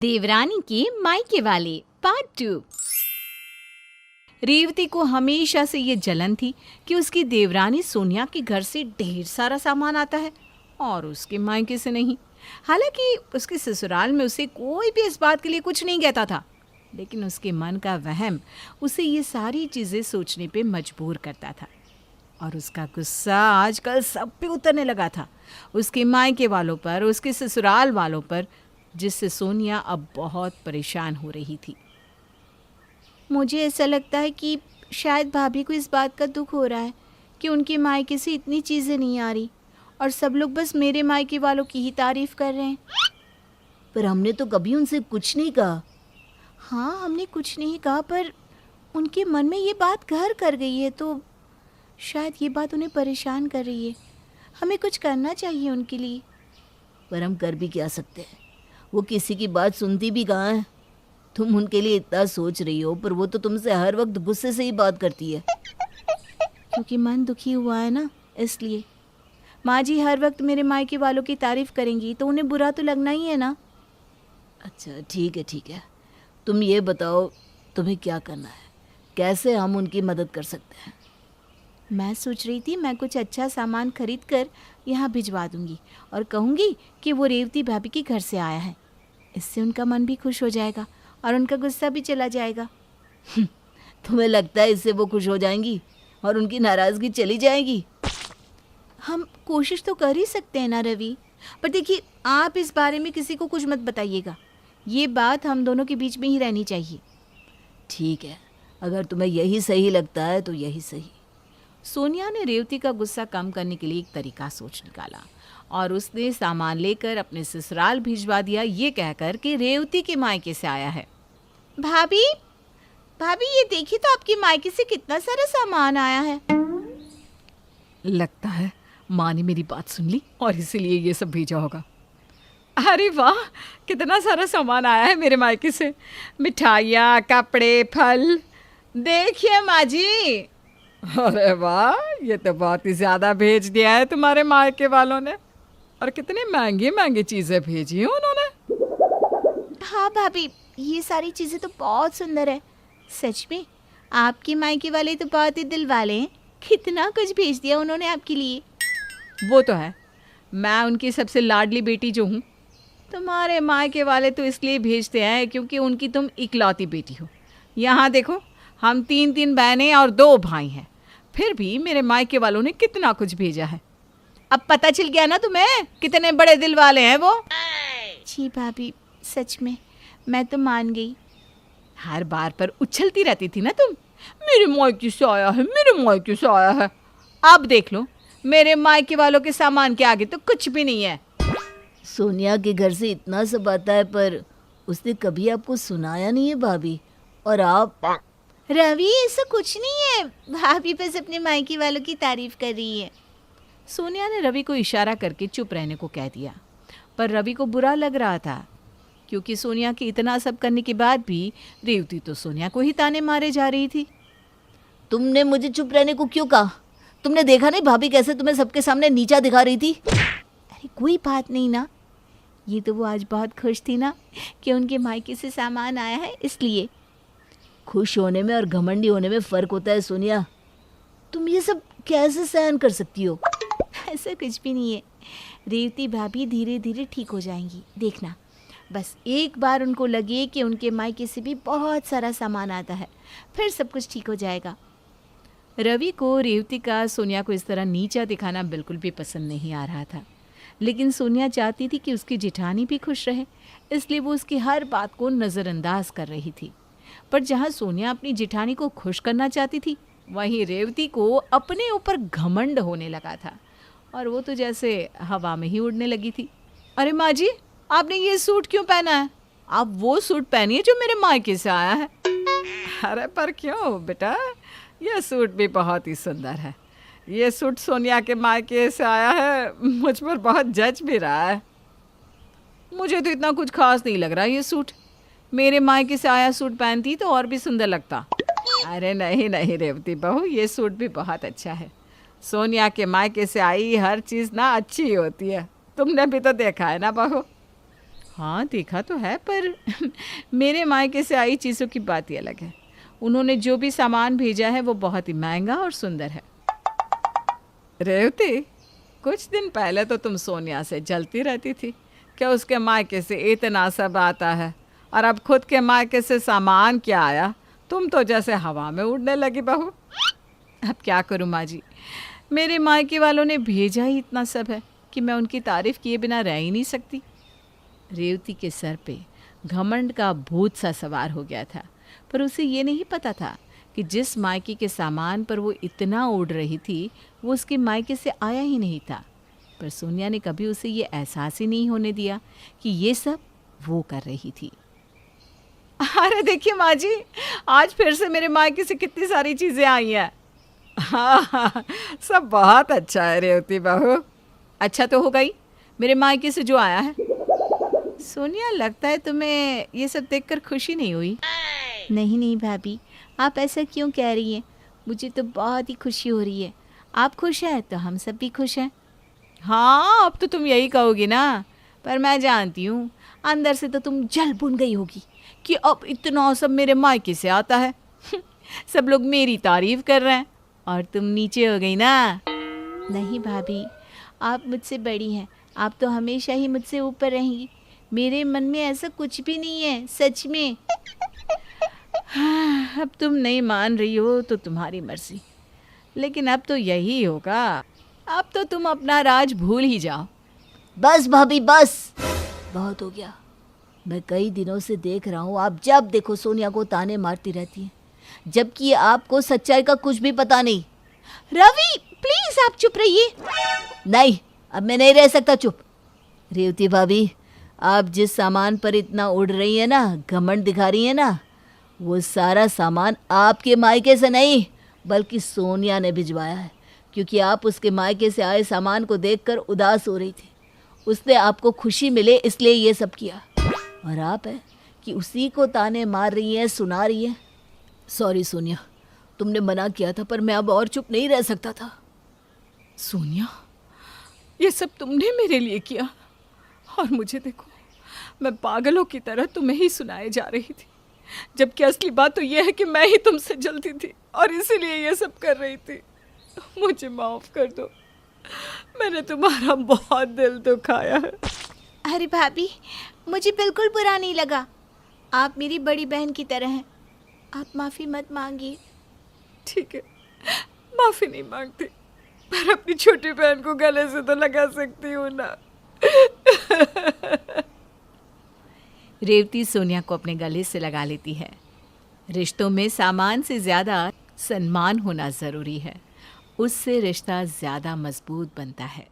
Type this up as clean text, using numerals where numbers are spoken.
देवरानी के मायके वाले पार्ट 2। रेवती को हमेशा से ये जलन थी कि उसकी देवरानी सोनिया के घर से ढेर सारा सामान आता है और उसके मायके से नहीं। हालांकि उसके ससुराल में उसे कोई भी इस बात के लिए कुछ नहीं कहता था, लेकिन उसके मन का वहम उसे ये सारी चीज़ें सोचने पे मजबूर करता था। और उसका गुस्सा आजकल सब पे उतरने लगा था, उसके मायके वालों पर, उसके ससुराल वालों पर, जिससे सोनिया अब बहुत परेशान हो रही थी। मुझे ऐसा लगता है कि शायद भाभी को इस बात का दुख हो रहा है कि उनके मायके से इतनी चीज़ें नहीं आ रही और सब लोग बस मेरे मायके वालों की ही तारीफ़ कर रहे हैं। पर हमने तो कभी उनसे कुछ नहीं कहा। हाँ, हमने कुछ नहीं कहा, पर उनके मन में ये बात घर कर गई है, तो शायद ये बात उन्हें परेशान कर रही है। हमें कुछ करना चाहिए उनके लिए। पर हम कर भी क्या सकते हैं, वो किसी की बात सुनती भी कहाँ है। तुम उनके लिए इतना सोच रही हो, पर वो तो तुमसे हर वक्त गुस्से से ही बात करती है। क्योंकि मन दुखी हुआ है ना, इसलिए। माँ जी हर वक्त मेरे मायके वालों की तारीफ़ करेंगी तो उन्हें बुरा तो लगना ही है ना। अच्छा ठीक है, तुम ये बताओ तुम्हें क्या करना है, कैसे हम उनकी मदद कर सकते हैं। मैं सोच रही थी मैं कुछ अच्छा सामान खरीद कर यहाँ भिजवा दूंगी और कहूँगी कि वो रेवती भाभी के घर से आया है। इससे उनका मन भी खुश हो जाएगा और उनका गुस्सा भी चला जाएगा। तुम्हें लगता है इससे वो खुश हो जाएंगी और उनकी नाराज़गी चली जाएगी? हम कोशिश तो कर ही सकते हैं ना रवि, पर देखिए, आप इस बारे में किसी को कुछ मत बताइएगा। ये बात हम दोनों के बीच में ही रहनी चाहिए। ठीक है, अगर तुम्हें यही सही लगता है तो यही सही। सोनिया ने रेवती का गुस्सा कम करने के लिए एक तरीका सोच निकाला और उसने सामान लेकर अपने ससुराल भिजवा दिया, ये कहकर कि रेवती के मायके से आया है। भाभी भाभी, ये देखिए तो आपके मायके से कितना सारा सामान आया है। लगता है माँ ने मेरी बात सुन ली और इसीलिए ये सब भेजा होगा। अरे वाह, कितना सारा सामान आया है मेरे मायके से। मिठाइयाँ, कपड़े, फल। देखिए माँ जी। अरे वाह, ये तो बहुत ही ज़्यादा भेज दिया है तुम्हारे मायके वालों ने। और कितनी महंगी महंगी चीज़ें भेजी हैं उन्होंने। हाँ भाभी, ये सारी चीज़ें तो बहुत सुंदर है। सच में आपके मायके वाले तो बहुत ही दिल वाले हैं। कितना कुछ भेज दिया उन्होंने आपके लिए। वो तो है, मैं उनकी सबसे लाडली बेटी जो हूँ। तुम्हारे मायके वाले तो इसलिए भेजते हैं क्योंकि उनकी तुम इकलौती बेटी हो। यहाँ देखो, हम 3 बहनें और 2 भाई हैं, फिर भी मेरे मायके वालों ने कितना कुछ भेजा है। अब पता चल गया ना तुम्हें कितने बड़े दिल वाले हैं वो। जी भाभी, सच में मैं तो मान गई। हर बार पर उछलती रहती थी ना तुम, मेरे मायके से आया है, मेरे मायके से आया है। अब देख लो, मेरे मायके वालों के सामान के आगे तो कुछ भी नहीं है। सोनिया के घर से इतना सब आता है, पर उसने कभी आपको सुनाया नहीं है भाभी। और आप? रवि, ऐसा कुछ नहीं है। भाभी बस अपने मायके वालों की तारीफ कर रही है। सोनिया ने रवि को इशारा करके चुप रहने को कह दिया, पर रवि को बुरा लग रहा था क्योंकि सोनिया के इतना सब करने के बाद भी रेवती तो सोनिया को ही ताने मारे जा रही थी। तुमने मुझे चुप रहने को क्यों कहा? तुमने देखा नहीं भाभी कैसे तुम्हें सबके सामने नीचा दिखा रही थी? अरे कोई बात नहीं ना, ये तो वो आज बहुत खुश थी ना कि उनके मायके से सामान आया है, इसलिए। खुश होने में और घमंडी होने में फ़र्क होता है सोनिया। तुम ये सब कैसे सहन कर सकती हो? ऐसा कुछ भी नहीं है। रेवती भाभी धीरे धीरे ठीक हो जाएंगी, देखना। बस एक बार उनको लगे कि उनके मायके से भी बहुत सारा सामान आता है, फिर सब कुछ ठीक हो जाएगा। रवि को रेवती का सोनिया को इस तरह नीचा दिखाना बिल्कुल भी पसंद नहीं आ रहा था, लेकिन सोनिया चाहती थी कि उसकी जेठानी भी खुश रहे, इसलिए वो उसकी हर बात को नज़रअंदाज कर रही थी। पर जहाँ सोनिया अपनी जेठानी को खुश करना चाहती थी, वहीं रेवती को अपने ऊपर घमंड होने लगा था और वो तो जैसे हवा में ही उड़ने लगी थी। अरे माँ जी, आपने ये सूट क्यों पहना है? आप वो सूट पहनिए जो मेरे मायके से आया है। अरे पर क्यों बेटा, यह सूट भी बहुत ही सुंदर है। ये सूट सोनिया के मायके से आया है, मुझ पर बहुत जच भी रहा है। मुझे तो इतना कुछ खास नहीं लग रहा ये सूट। मेरे मायके से आया सूट पहनती तो और भी सुंदर लगता। अरे नहीं नहीं रेवती बहू, ये सूट भी बहुत अच्छा है। सोनिया के मायके से आई हर चीज़ ना अच्छी होती है, तुमने भी तो देखा है ना बहू। हाँ देखा तो है, पर मेरे मायके से आई चीज़ों की बात ही अलग है। उन्होंने जो भी सामान भेजा है वो बहुत ही महंगा और सुंदर है। रेवती, कुछ दिन पहले तो तुम सोनिया से जलती रहती थी कि उसके मायके से इतना सब आता है, और अब खुद के मायके से सामान क्या आया, तुम तो जैसे हवा में उड़ने लगी बहू। अब क्या करूँ माँ जी, मेरे मायके वालों ने भेजा ही इतना सब है कि मैं उनकी तारीफ़ किए बिना रह ही नहीं सकती। रेवती के सर पे घमंड का भूत सा सवार हो गया था, पर उसे ये नहीं पता था कि जिस मायके के सामान पर वो इतना उड़ रही थी वो उसके मायके से आया ही नहीं था। पर सोनिया ने कभी उसे ये एहसास ही नहीं होने दिया कि ये सब वो कर रही थी। अरे देखिए माँ जी, आज फिर से मेरे मायके से कितनी सारी चीज़ें आई हैं। हाँ, सब बहुत अच्छा है रेवती बहू। अच्छा तो हो गई मेरे मायके से जो आया है। सोनिया, लगता है तुम्हें ये सब देखकर खुशी नहीं हुई। नहीं नहीं भाभी, आप ऐसा क्यों कह रही हैं? मुझे तो बहुत ही खुशी हो रही है। आप खुश हैं तो हम सब भी खुश हैं। हाँ, अब तो तुम यही कहोगी ना, पर मैं जानती हूँ अंदर से तो तुम जल भुन गई होगी कि अब इतना सब मेरे मायके से आता है। सब लोग मेरी तारीफ कर रहे हैं और तुम नीचे हो गई ना। नहीं भाभी, आप मुझसे बड़ी हैं, आप तो हमेशा ही मुझसे ऊपर रहेंगी। मेरे मन में ऐसा कुछ भी नहीं है, सच में। अब तुम नहीं मान रही हो तो तुम्हारी मर्जी, लेकिन अब तो यही होगा। अब तो तुम अपना राज भूल ही जाओ। बस भाभी बस, बहुत हो गया। मैं कई दिनों से देख रहा हूँ, आप जब देखो सोनिया को ताने मारती रहती हैं, जबकि आपको सच्चाई का कुछ भी पता नहीं। रवि, प्लीज आप चुप रहिए। नहीं, अब मैं नहीं रह सकता चुप। रेवती भाभी, आप जिस सामान पर इतना उड़ रही है ना, घमंड दिखा रही है ना, वो सारा सामान आपके मायके से नहीं बल्कि सोनिया ने भिजवाया है, क्योंकि आप उसके मायके से आए सामान को देखकर उदास हो रही थी। उसने आपको खुशी मिले इसलिए ये सब किया, और आप है कि उसी को ताने मार रही हैं, सुना रही हैं। सॉरी सोनिया, तुमने मना किया था, पर मैं अब और चुप नहीं रह सकता था। सोनिया, ये सब तुमने मेरे लिए किया, और मुझे देखो, मैं पागलों की तरह तुम्हें ही सुनाए जा रही थी, जबकि असली बात तो यह है कि मैं ही तुमसे जलती थी और इसीलिए ये सब कर रही थी। मुझे माफ़ कर दो, मैंने तुम्हारा बहुत दिल दुखाया है। अरे भाभी, मुझे बिल्कुल बुरा नहीं लगा। आप मेरी बड़ी बहन की तरह हैं, आप माफ़ी मत मांगिए। ठीक है, माफ़ी नहीं मांगती, पर अपनी छोटी बहन को गले से तो लगा सकती हूँ ना। रेवती सोनिया को अपने गले से लगा लेती है। रिश्तों में सामान से ज़्यादा सम्मान होना ज़रूरी है, उससे रिश्ता ज़्यादा मजबूत बनता है।